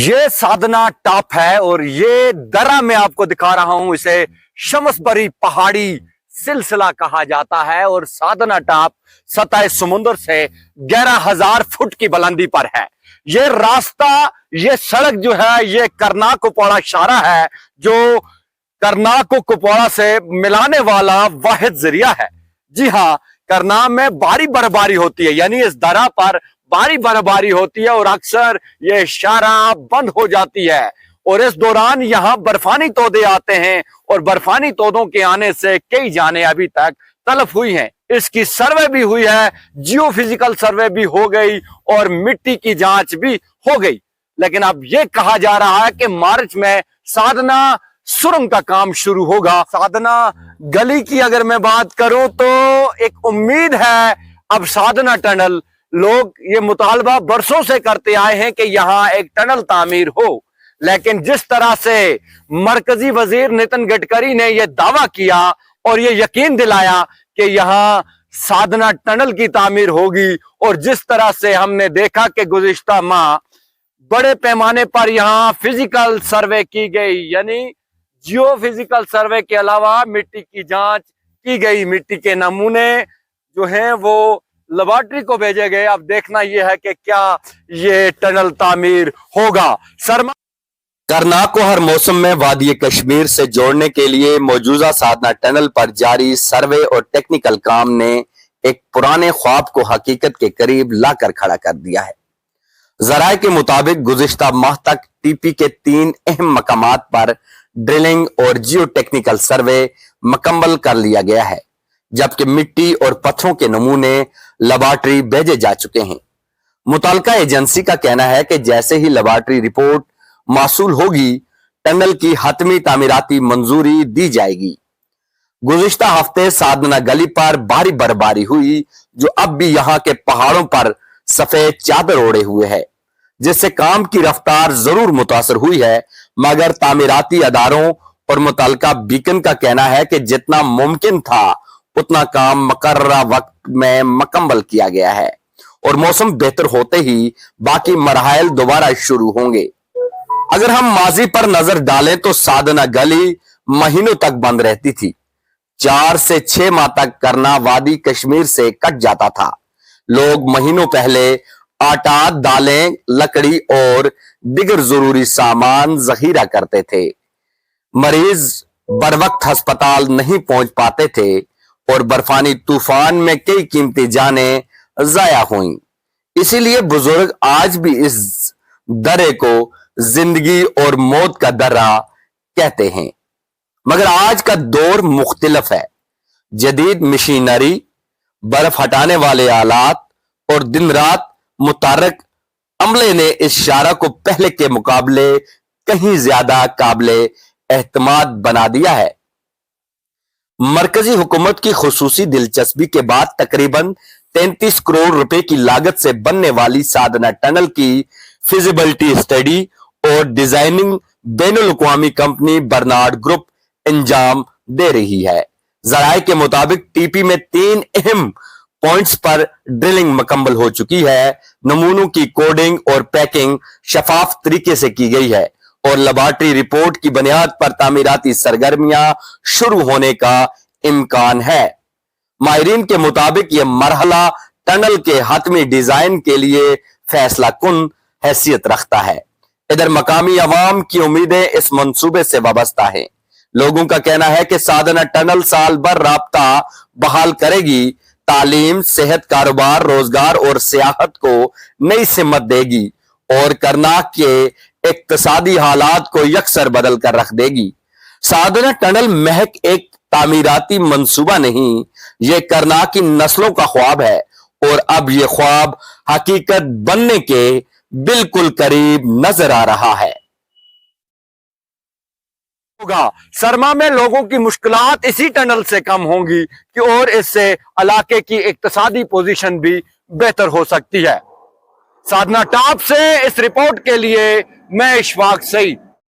یہ سادنا ٹاپ ہے اور یہ درہ میں آپ کو دکھا رہا ہوں، اسے شمس بری پہاڑی سلسلہ کہا جاتا ہے اور سادنا ٹاپ سطح سمندر سے 11,000 فٹ کی بلندی پر ہے۔ یہ راستہ، یہ سڑک جو ہے یہ کرناک کپواڑہ شاہراہ ہے، جو کرناک کو کپواڑہ سے ملانے والا واحد ذریعہ ہے۔ جی ہاں، کرناک میں بھاری برفباری ہوتی ہے، یعنی اس درہ پر بھاری برفباری ہوتی ہے اور اکثر یہ شاہراہ بند ہو جاتی ہے، اور اس دوران یہاں برفانی تودے آتے ہیں اور برفانی تودوں کے آنے سے کئی جانیں ابھی تک تلف ہوئی ہیں۔ اس کی سروے بھی ہوئی ہے، جیو فزیکل سروے بھی ہو گئی اور مٹی کی جانچ بھی ہو گئی، لیکن اب یہ کہا جا رہا ہے کہ مارچ میں سادنا سرنگ کا کام شروع ہوگا۔ سادنا گلی کی اگر میں بات کروں تو ایک امید ہے اب سادنا ٹنل، لوگ یہ مطالبہ برسوں سے کرتے آئے ہیں کہ یہاں ایک ٹنل تعمیر ہو، لیکن جس طرح سے مرکزی وزیر نتن گڈکری نے یہ دعویٰ کیا اور یہ یقین دلایا کہ یہاں سادنا ٹنل کی تعمیر ہوگی، اور جس طرح سے ہم نے دیکھا کہ گزشتہ ماہ بڑے پیمانے پر یہاں فزیکل سروے کی گئی، یعنی جیو فزیکل سروے کے علاوہ مٹی کی جانچ کی گئی، مٹی کے نمونے جو ہیں وہ لیبارٹری کو بھیجے گئے۔ اب دیکھنا یہ ہے کہ کیا یہ ٹنل تعمیر ہوگا۔ کرناک کو ہر موسم میں وادی کشمیر سے جوڑنے کے لیے موجودہ سادنا ٹنل پر جاری سروے اور ٹیکنیکل کام نے ایک پرانے خواب کو حقیقت کے قریب لا کر کھڑا کر دیا ہے۔ ذرائع کے مطابق گزشتہ ماہ تک ٹی پی کے 3 اہم مقامات پر ڈرلنگ اور جیو ٹیکنیکل سروے مکمل کر لیا گیا ہے، جبکہ مٹی اور پتھروں کے نمونے لیبارٹری بھیجے جا چکے ہیں۔ متعلقہ ایجنسی کا کہنا ہے کہ جیسے ہی لیبارٹری رپورٹ موصول ہوگی، ٹنل کی حتمی تعمیراتی منظوری دی جائے گی۔ گزشتہ ہفتے سادنا گلی پر بھاری برفباری ہوئی، جو اب بھی یہاں کے پہاڑوں پر سفید چادر اوڑے ہوئے ہے، جس سے کام کی رفتار ضرور متاثر ہوئی ہے، مگر تعمیراتی اداروں اور متعلقہ بیکن کا کہنا ہے کہ جتنا ممکن تھا اتنا کام مقررہ وقت میں مکمل کیا گیا ہے، اور موسم بہتر ہوتے ہی باقی مراحل دوبارہ شروع ہوں گے۔ اگر ہم ماضی پر نظر ڈالیں تو سادنا گلی مہینوں تک بند رہتی تھی۔ 4 سے 6 ماہ تک کرنا وادی کشمیر سے کٹ جاتا تھا۔ لوگ مہینوں پہلے آٹا، دالیں، لکڑی اور دیگر ضروری سامان ذخیرہ کرتے تھے۔ مریض بروقت ہسپتال نہیں پہنچ پاتے تھے اور برفانی طوفان میں کئی قیمتی جانیں ضائع ہوئیں۔ اسی لیے بزرگ آج بھی اس درے کو زندگی اور موت کا درہ کہتے ہیں، مگر آج کا دور مختلف ہے۔ جدید مشینری، برف ہٹانے والے آلات اور دن رات متحرک عملے نے اس شاہراہ کو پہلے کے مقابلے کہیں زیادہ قابل اعتماد بنا دیا ہے۔ مرکزی حکومت کی خصوصی دلچسپی کے بعد تقریباً 33 کروڑ روپے کی لاگت سے بننے والی سادنا ٹنل کی فیزیبلٹی اسٹڈی اور ڈیزائننگ بین الاقوامی کمپنی برنارڈ گروپ انجام دے رہی ہے۔ ذرائع کے مطابق ٹی پی میں 3 اہم پوائنٹس پر ڈرلنگ مکمل ہو چکی ہے، نمونوں کی کوڈنگ اور پیکنگ شفاف طریقے سے کی گئی ہے، اور لیبارٹری رپورٹ کی بنیاد پر تعمیراتی سرگرمیاں شروع ہونے کا امکان ہے۔ ماہرین کے مطابق یہ مرحلہ ٹنل کے حتمی ڈیزائن کے لیے فیصلہ کن حیثیت رکھتا ہے۔ ادھر مقامی عوام کی امیدیں اس منصوبے سے وابستہ ہیں۔ لوگوں کا کہنا ہے کہ سادنا ٹنل سال بھر رابطہ بحال کرے گی، تعلیم، صحت، کاروبار، روزگار اور سیاحت کو نئی سمت دے گی، اور کرناک کے اقتصادی حالات کو یکسر بدل کر رکھ دے گی۔ سادنا ٹنل محض ایک تعمیراتی منصوبہ نہیں، یہ کرناک کی نسلوں کا خواب ہے، اور اب یہ خواب حقیقت بننے کے بالکل قریب نظر آ رہا ہے۔ سرما میں لوگوں کی مشکلات اسی ٹنل سے کم ہوں گی کہ اور اس سے علاقے کی اقتصادی پوزیشن بھی بہتر ہو سکتی ہے۔ سادنا ٹاپ سے اس رپورٹ کے لیے میں اشفاق سعید۔